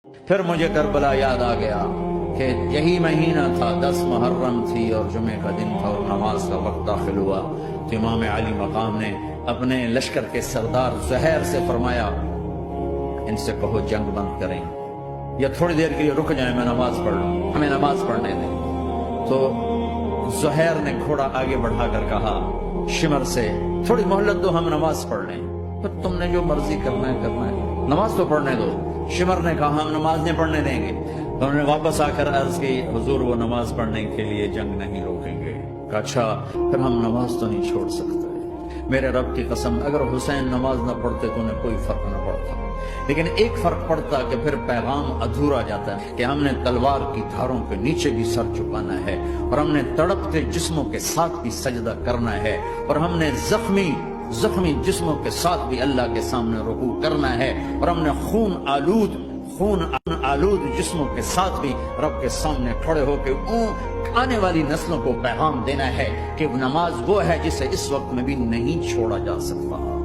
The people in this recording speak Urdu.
پھر مجھے کربلا یاد آ گیا کہ یہی مہینہ تھا، 10 محرم تھی اور جمعے کا دن تھا اور نماز کا وقت داخل ہوا تو امام علی مقام نے اپنے لشکر کے سردار زہیر سے فرمایا ان سے کہو جنگ بند کریں یا تھوڑی دیر کے لیے رک جائیں، میں نماز پڑھ لوں، ہمیں نماز پڑھنے دیں۔ تو زہیر نے گھوڑا آگے بڑھا کر کہا شمر سے تھوڑی مہلت دو، ہم نماز پڑھ لیں۔ پھر تم نے جو مرضی کرنا ہے، نماز تو پڑھنے دو۔ شمر نے کہا ہم نماز نہیں پڑھنے دیں گے۔ انہوں نے واپس آ کر عرض کی حضور وہ نماز پڑھنے کے لیے جنگ نہیں روکیں گے۔ کہا اچھا پھر ہم نماز تو نہیں چھوڑ سکتے۔ میرے رب کی قسم اگر حسین نماز نہ پڑھتے تو انہیں کوئی فرق نہ پڑتا، لیکن ایک فرق پڑتا کہ پھر پیغام ادھورا جاتا ہے کہ ہم نے تلوار کی دھاروں کے نیچے بھی سر جھکانا ہے اور ہم نے تڑپتے جسموں کے ساتھ بھی سجدہ کرنا ہے اور ہم نے زخمی جسموں کے ساتھ بھی اللہ کے سامنے رکوع کرنا ہے اور ہم نے خون آلود جسموں کے ساتھ بھی رب کے سامنے کھڑے ہو کے آنے والی نسلوں کو پیغام دینا ہے کہ نماز وہ ہے جسے اس وقت میں بھی نہیں چھوڑا جا سکتا۔